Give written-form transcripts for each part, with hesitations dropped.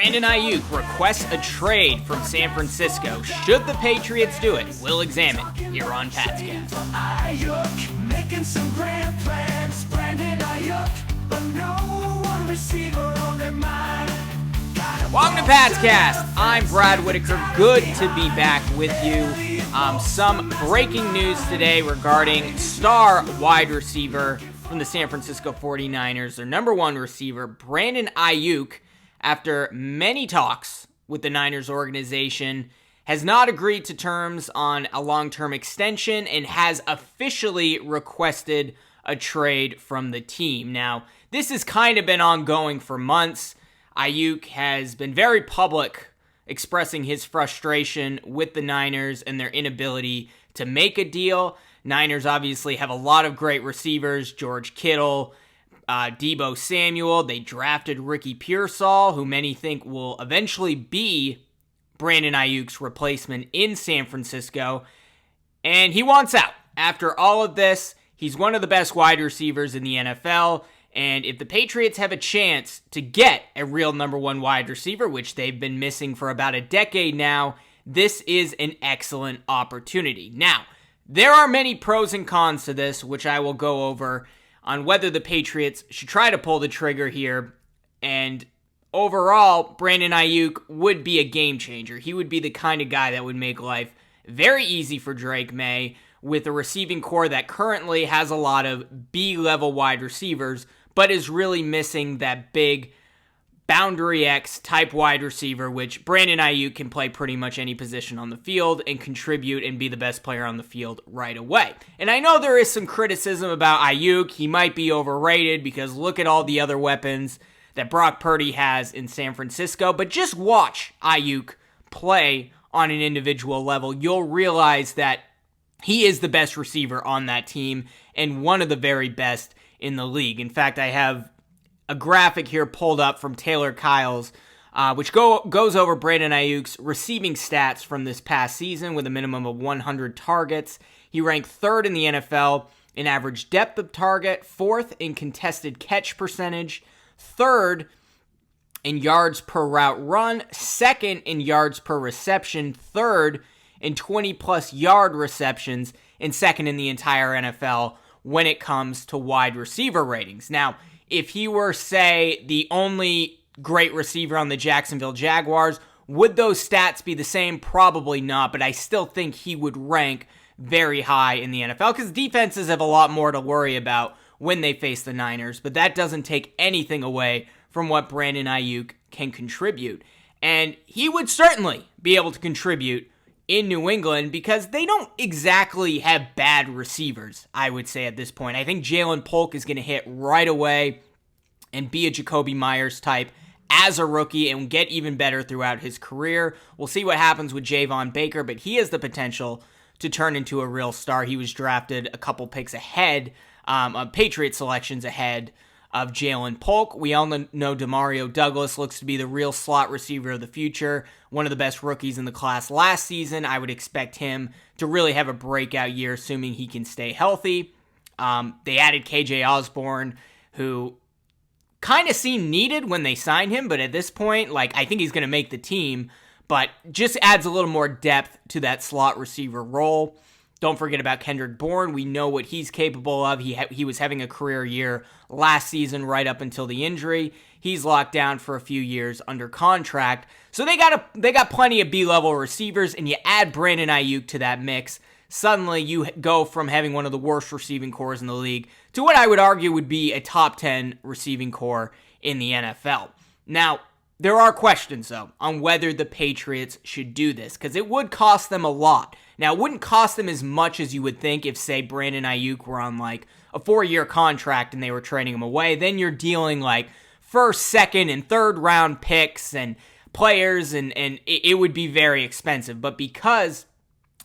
Brandon Aiyuk requests a trade from San Francisco. Should the Patriots do it? We'll examine here on Patscast. Aiyuk making some grand plans. Brandon Aiyuk, but no one receiver on their mind. Welcome to Patscast. I'm Brad Whitaker. Good to be back with you. Some breaking news today regarding star wide receiver from the San Francisco 49ers, their number one receiver, Brandon Aiyuk, after many talks with the Niners organization, has not agreed to terms on a long-term extension and has officially requested a trade from the team. Now, this has kind of been ongoing for months. Aiyuk has been very public expressing his frustration with the Niners and their inability to make a deal. Niners obviously have a lot of great receivers, George Kittle, Deebo Samuel. They drafted Ricky Pearsall, who many think will eventually be Brandon Aiyuk's replacement in San Francisco. And he wants out. After all of this, he's one of the best wide receivers in the NFL. And if the Patriots have a chance to get a real number one wide receiver, which they've been missing for about a decade now, this is an excellent opportunity. Now, there are many pros and cons to this, which I will go over on whether the Patriots should try to pull the trigger here. And overall, Brandon Aiyuk would be a game changer. He would be the kind of guy that would make life very easy for Drake May with a receiving core that currently has a lot of B-level wide receivers, but is really missing that big boundary X type wide receiver, which Brandon Aiyuk can play pretty much any position on the field and contribute and be the best player on the field right away. And I know there is some criticism about Aiyuk. He might be overrated because look at all the other weapons that Brock Purdy has in San Francisco, but just watch Aiyuk play on an individual level. You'll realize that he is the best receiver on that team and one of the very best in the league. In fact, I have a graphic here pulled up from Taylor Kyles, which goes over Brandon Aiyuk's receiving stats from this past season with a minimum of 100 targets. He ranked third in the NFL in average depth of target, fourth in contested catch percentage, third in yards per route run, second in yards per reception, third in 20-plus yard receptions, and second in the entire NFL when it comes to wide receiver ratings. Now, if he were, say, the only great receiver on the Jacksonville Jaguars, would those stats be the same? Probably not, but I still think he would rank very high in the NFL because defenses have a lot more to worry about when they face the Niners, but that doesn't take anything away from what Brandon Aiyuk can contribute. And he would certainly be able to contribute in New England because they don't exactly have bad receivers, I would say at this point. I think Jalen Polk is going to hit right away and be a Jacoby Myers type as a rookie and get even better throughout his career. We'll see what happens with Javon Baker, but he has the potential to turn into a real star. He was drafted a couple picks ahead, Patriot selections ahead of Jalen Polk. We all know Demario Douglas looks to be the real slot receiver of the future, one of the best rookies in the class last season. I would expect him to really have a breakout year, assuming he can stay healthy. They added KJ Osborne, who kind of seemed needed when they signed him, but at this point, I think he's going to make the team, but just adds a little more depth to that slot receiver role. Don't forget about Kendrick Bourne. We know what he's capable of. He was having a career year last season right up until the injury. He's locked down for a few years under contract. So they got plenty of B-level receivers, and you add Brandon Aiyuk to that mix. Suddenly you go from having one of the worst receiving cores in the league to what I would argue would be a top 10 receiving core in the NFL. Now, there are questions, though, on whether the Patriots should do this, because it would cost them a lot. Now, it wouldn't cost them as much as you would think if, say, Brandon Aiyuk were on, a 4-year contract and they were trading him away. Then you're dealing, first, second, and third round picks and players, and it would be very expensive. But because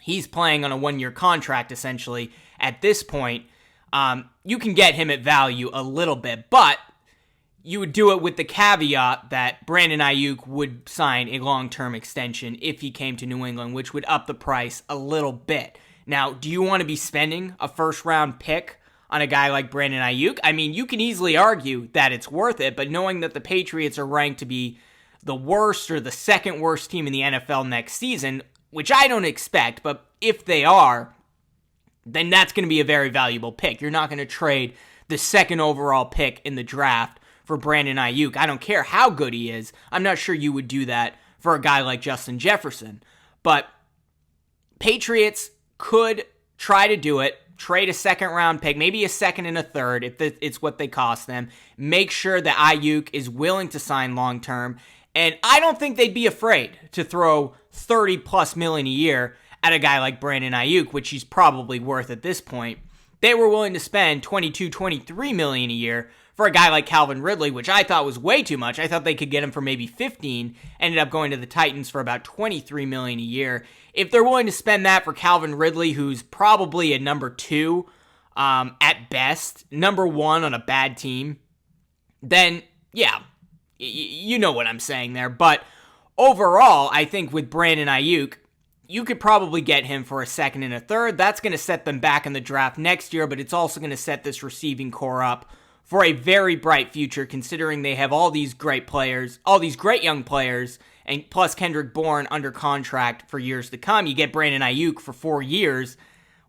he's playing on a 1-year contract, essentially, at this point, you can get him at value a little bit, but you would do it with the caveat that Brandon Aiyuk would sign a long-term extension if he came to New England, which would up the price a little bit. Now, do you want to be spending a first-round pick on a guy like Brandon Aiyuk? I mean, you can easily argue that it's worth it, but knowing that the Patriots are ranked to be the worst or the second worst team in the NFL next season, which I don't expect, but if they are, then that's going to be a very valuable pick. You're not going to trade the second overall pick in the draft for Brandon Aiyuk. I don't care how good he is. I'm not sure you would do that for a guy like Justin Jefferson. But Patriots could try to do it, trade a second round pick, maybe a second and a third if it's what they cost them. Make sure that Aiyuk is willing to sign long term. And I don't think they'd be afraid to throw $30+ million a year at a guy like Brandon Aiyuk, which he's probably worth at this point. They were willing to spend $22-23 million a year for a guy like Calvin Ridley, which I thought was way too much. I thought they could get him for maybe 15, ended up going to the Titans for about $23 million a year. If they're willing to spend that for Calvin Ridley, who's probably a number 2 at best, number 1 on a bad team, then yeah, you know what I'm saying there. But overall, I think with Brandon Aiyuk, you could probably get him for a second and a third. That's going to set them back in the draft next year, but it's also going to set this receiving core up for a very bright future, considering they have all these great players, all these great young players, and plus Kendrick Bourne under contract for years to come. You get Brandon Aiyuk for 4 years,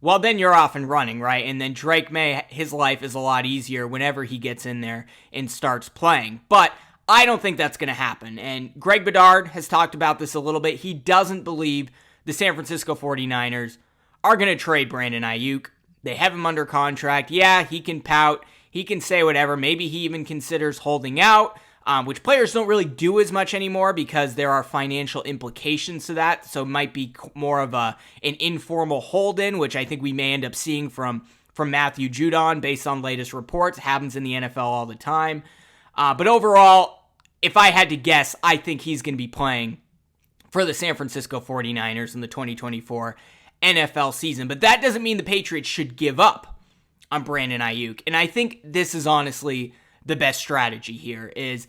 well, then you're off and running, right? And then Drake May, his life is a lot easier whenever he gets in there and starts playing. But I don't think that's going to happen. And Greg Bedard has talked about this a little bit. He doesn't believe the San Francisco 49ers are going to trade Brandon Aiyuk. They have him under contract. Yeah, he can pout. He can say whatever. Maybe he even considers holding out, which players don't really do as much anymore because there are financial implications to that. So it might be more of an informal hold-in, which I think we may end up seeing from Matthew Judon based on latest reports. It happens in the NFL all the time. But overall, if I had to guess, I think he's going to be playing for the San Francisco 49ers in the 2024 NFL season. But that doesn't mean the Patriots should give up on Brandon Aiyuk. And I think this is honestly the best strategy here is,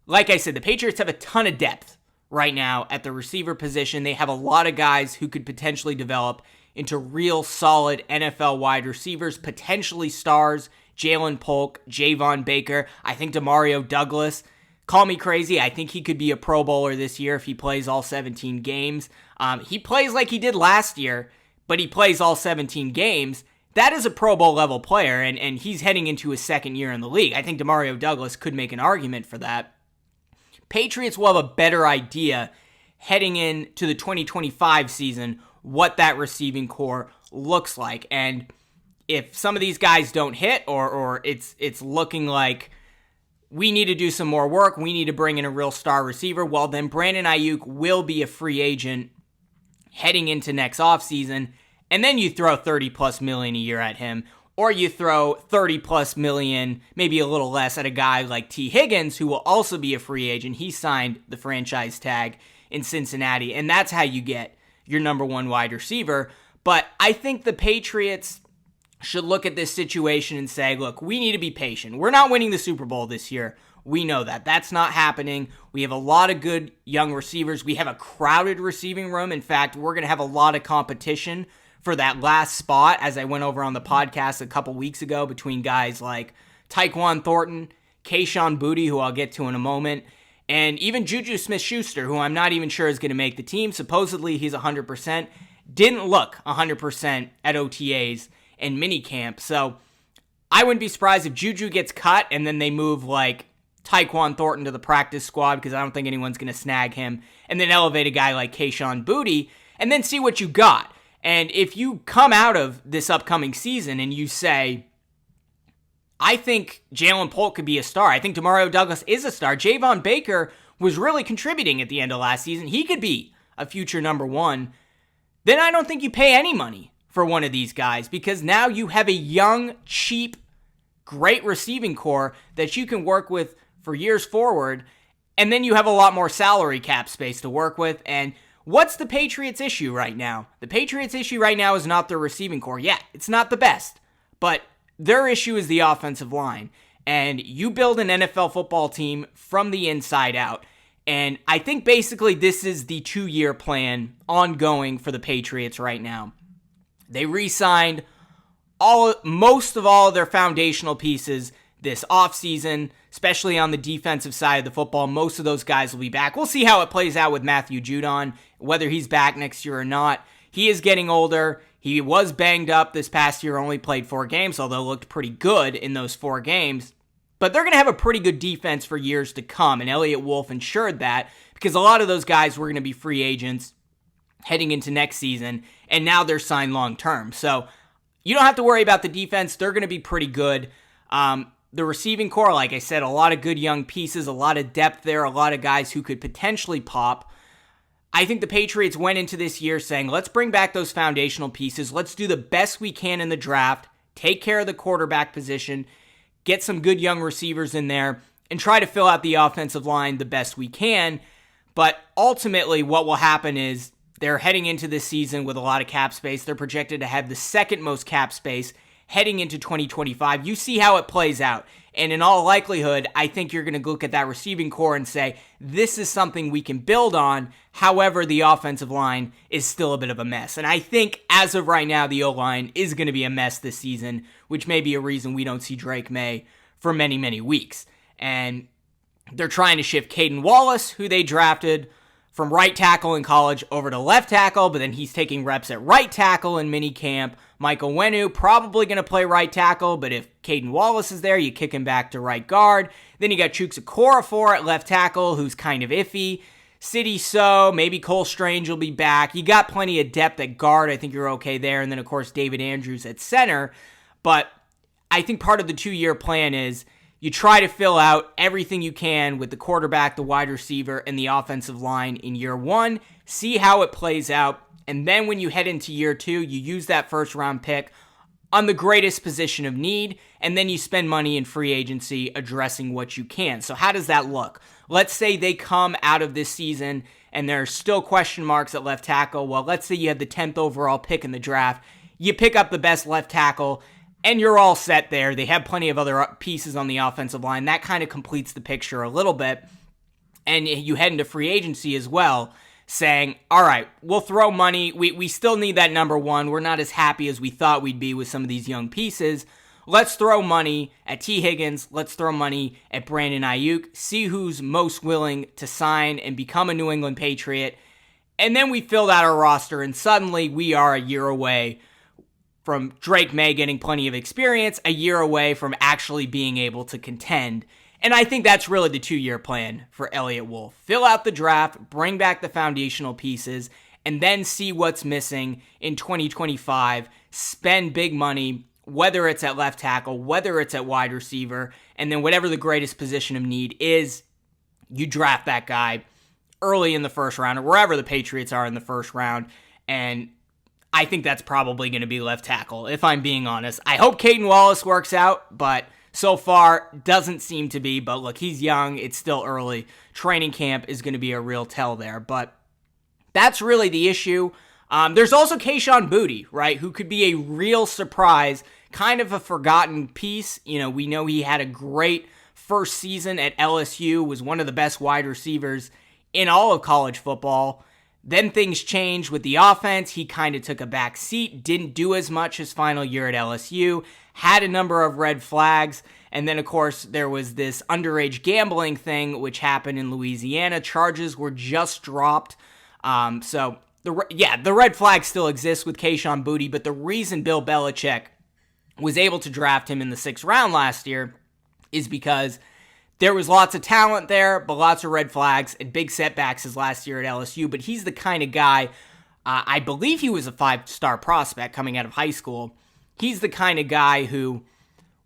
like I said, the Patriots have a ton of depth right now at the receiver position. They have a lot of guys who could potentially develop into real solid NFL wide receivers, potentially stars. Jalen Polk, Javon Baker, I think Demario Douglas. Call me crazy, I think he could be a Pro Bowler this year if he plays all 17 games. He plays like he did last year, but he plays all 17 games. That is a Pro Bowl level player, and he's heading into his second year in the league. I think Demario Douglas could make an argument for that. Patriots will have a better idea heading into the 2025 season what that receiving core looks like. And if some of these guys don't hit, or it's looking like we need to do some more work, we need to bring in a real star receiver, well, then Brandon Aiyuk will be a free agent heading into next offseason, and then you throw $30+ million a year at him, or you throw $30+ million, maybe a little less, at a guy like T. Higgins, who will also be a free agent. He signed the franchise tag in Cincinnati, and that's how you get your number 1 wide receiver. But I think the Patriots should look at this situation and say, look, we need to be patient. We're not winning the Super Bowl this year. We know that. That's not happening. We have a lot of good young receivers. We have a crowded receiving room. In fact, we're going to have a lot of competition for that last spot, as I went over on the podcast a couple weeks ago, between guys like Tyquan Thornton, Kayshon Boutte, who I'll get to in a moment, and even Juju Smith-Schuster, who I'm not even sure is going to make the team. Supposedly he's 100%. Didn't look 100% at OTAs and minicamp. So I wouldn't be surprised if Juju gets cut and then they move like Tyquan Thornton to the practice squad, because I don't think anyone's going to snag him, and then elevate a guy like Kayshon Boutte and then see what you got. And if you come out of this upcoming season and you say, I think Jalen Polk could be a star, I think Demario Douglas is a star, Javon Baker was really contributing at the end of last season, he could be a future number 1, then I don't think you pay any money for one of these guys, because now you have a young, cheap, great receiving core that you can work with for years forward, and then you have a lot more salary cap space to work with. And what's the Patriots' issue right now? The Patriots' issue right now is not their receiving core. Yeah, it's not the best, but their issue is the offensive line. And you build an NFL football team from the inside out. And I think basically this is the 2-year plan ongoing for the Patriots right now. They re-signed most of all of their foundational pieces this offseason, especially on the defensive side of the football. Most of those guys will be back. We'll see how it plays out with Matthew Judon, whether he's back next year or not. He is getting older. He was banged up this past year, only played 4 games, although looked pretty good in those 4 games. But they're going to have a pretty good defense for years to come, and Elliott Wolf ensured that because a lot of those guys were going to be free agents heading into next season, and now they're signed long-term. So you don't have to worry about the defense. They're going to be pretty good. The receiving core, like I said, a lot of good young pieces, a lot of depth there, a lot of guys who could potentially pop. I think the Patriots went into this year saying, let's bring back those foundational pieces. Let's do the best we can in the draft, take care of the quarterback position, get some good young receivers in there, and try to fill out the offensive line the best we can. But ultimately, what will happen is they're heading into this season with a lot of cap space. They're projected to have the second most cap space heading into 2025. You see how it plays out. And in all likelihood, I think you're going to look at that receiving core and say, this is something we can build on. However, the offensive line is still a bit of a mess. And I think as of right now, the O-line is going to be a mess this season, which may be a reason we don't see Drake May for many, many weeks. And they're trying to shift Caden Wallace, who they drafted from right tackle in college over to left tackle, but then he's taking reps at right tackle in minicamp. Michael Wenu probably going to play right tackle, but if Caden Wallace is there, you kick him back to right guard. Then you got Chuks Okorafor at left tackle, who's kind of iffy. City So, maybe Cole Strange will be back. You got plenty of depth at guard. I think you're okay there. And then, of course, David Andrews at center. But I think part of the 2-year plan is you try to fill out everything you can with the quarterback, the wide receiver, and the offensive line in year 1. See how it plays out. And then when you head into year 2, you use that first-round pick on the greatest position of need, and then you spend money in free agency addressing what you can. So how does that look? Let's say they come out of this season and there are still question marks at left tackle. Well, let's say you have the 10th overall pick in the draft. You pick up the best left tackle, and you're all set there. They have plenty of other pieces on the offensive line. That kind of completes the picture a little bit. And you head into free agency as well, saying, all right, we'll throw money. We still need that number 1. We're not as happy as we thought we'd be with some of these young pieces. Let's throw money at T. Higgins. Let's throw money at Brandon Aiyuk. See who's most willing to sign and become a New England Patriot. And then we filled out our roster, and suddenly we are a year away from Drake May getting plenty of experience, a year away from actually being able to contend. And I think that's really the 2-year plan for Elliott Wolf. Fill out the draft, bring back the foundational pieces, and then see what's missing in 2025. Spend big money, whether it's at left tackle, whether it's at wide receiver, and then whatever the greatest position of need is, you draft that guy early in the first round or wherever the Patriots are in the first round. And I think that's probably going to be left tackle, if I'm being honest. I hope Caden Wallace works out, but so far, doesn't seem to be, but look, he's young, it's still early. Training camp is going to be a real tell there, but that's really the issue. There's also Kayshon Boutte, right, who could be a real surprise, kind of a forgotten piece. You know, we know he had a great first season at LSU, was one of the best wide receivers in all of college football. Then things changed with the offense. He kind of took a back seat, didn't do as much his final year at LSU, had a number of red flags, and then, of course, there was this underage gambling thing which happened in Louisiana. Charges were just dropped. So, the red flag still exists with Kayshon Boutte, but the reason Bill Belichick was able to draft him in the 6th round last year is because there was lots of talent there, but lots of red flags and big setbacks his last year at LSU. But he's the kind of guy, I believe he was a 5-star prospect coming out of high school. He's the kind of guy who,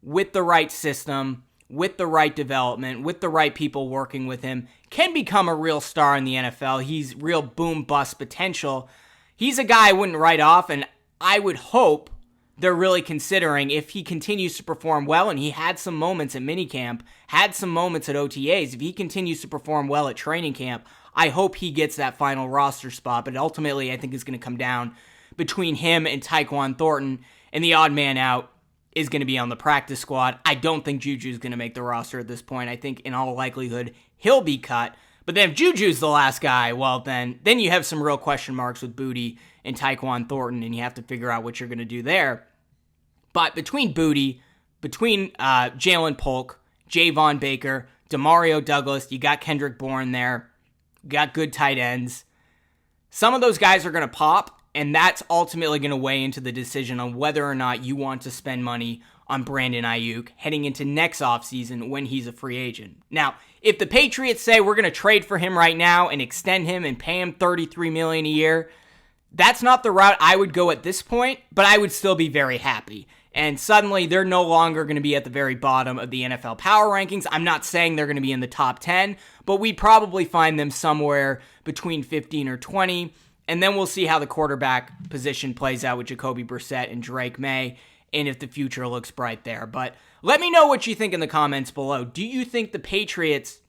with the right system, with the right development, with the right people working with him, can become a real star in the NFL. He's real boom-bust potential. He's a guy I wouldn't write off, and I would hope they're really considering if he continues to perform well, and he had some moments at minicamp, had some moments at OTAs. If he continues to perform well at training camp, I hope he gets that final roster spot, but ultimately I think it's going to come down between him and Tyquan Thornton, and the odd man out is going to be on the practice squad. I don't think Juju's going to make the roster at this point. I think in all likelihood he'll be cut. But then if Juju's the last guy, well then you have some real question marks with Boutte and Tyquan Thornton, and you have to figure out what you're going to do there. But between Boutte, between Jalen Polk, Javon Baker, Demario Douglas, you got Kendrick Bourne there, you got good tight ends. Some of those guys are going to pop, and that's ultimately going to weigh into the decision on whether or not you want to spend money on Brandon Aiyuk heading into next offseason when he's a free agent. Now, if the Patriots say we're going to trade for him right now and extend him and pay him $33 million a year, that's not the route I would go at this point, but I would still be very happy. And suddenly, they're no longer going to be at the very bottom of the NFL power rankings. I'm not saying they're going to be in the top 10, but we'd probably find them somewhere between 15 or 20. And then we'll see how the quarterback position plays out with Jacoby Brissett and Drake May, and if the future looks bright there. But let me know what you think in the comments below. Do you think the Patriots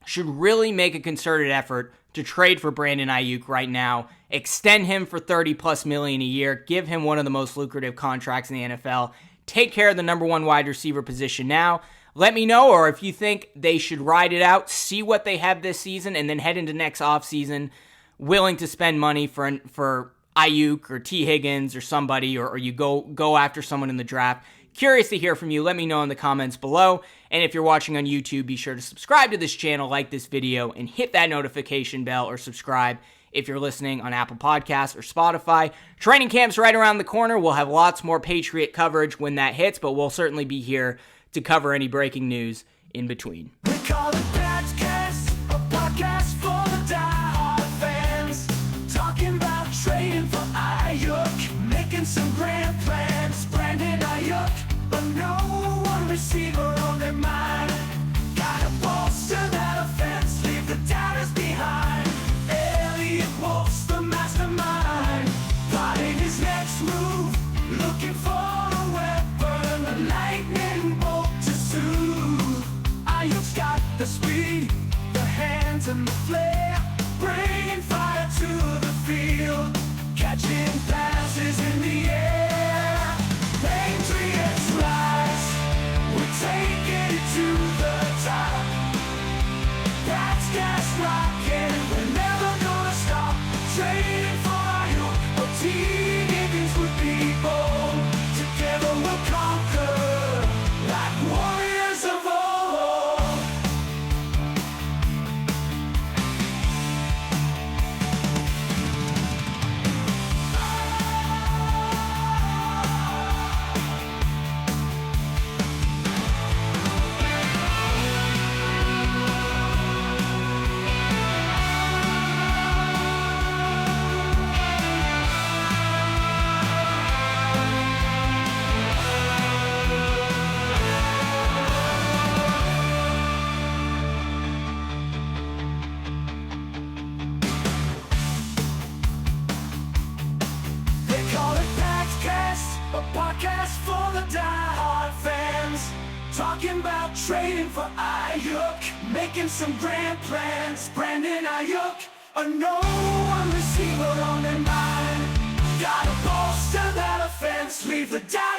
should really make a concerted effort to trade for Brandon Aiyuk right now, extend him for $30+ million a year, give him one of the most lucrative contracts in the NFL, take care of the number one wide receiver position now? Let me know, or if you think they should ride it out, see what they have this season, and then head into next offseason willing to spend money for Aiyuk or T. Higgins or somebody, or you go after someone in the draft. Curious to hear from you. Let me know in the comments below. And if you're watching on YouTube, be sure to subscribe to this channel, like this video, and hit that notification bell or subscribe if you're listening on Apple Podcasts or Spotify. Training camp's right around the corner. We'll have lots more Patriot coverage when that hits, but we'll certainly be here to cover any breaking news in between. We call it Patriots, a podcast for the die-hard fans. Talking about trading for Aiyuk, making some grand plans. Brandon Aiyuk, but no one receiver on their mind. Gotta bolster that offense, leave the doubters behind. Aiyuk, the mastermind, plotting his next move, looking for a weapon, a lightning bolt to soothe. Aiyuk's got the speed, the hands and the flair, bringing fire to the field, catching passes in the air. Patriots rise, we're taking it to the top. That's gas rocking, we're never gonna stop. Trading for Aiyuk, or T. Higgins would be bold. Together we'll conquer, like warriors of old. They call it Patriots, a podcast for the die-hard fans. Talking about trading for Aiyuk, making some grand plans. Brandon Aiyuk, a no one receiver on their mind. Gotta bolster that offense, leave the doubt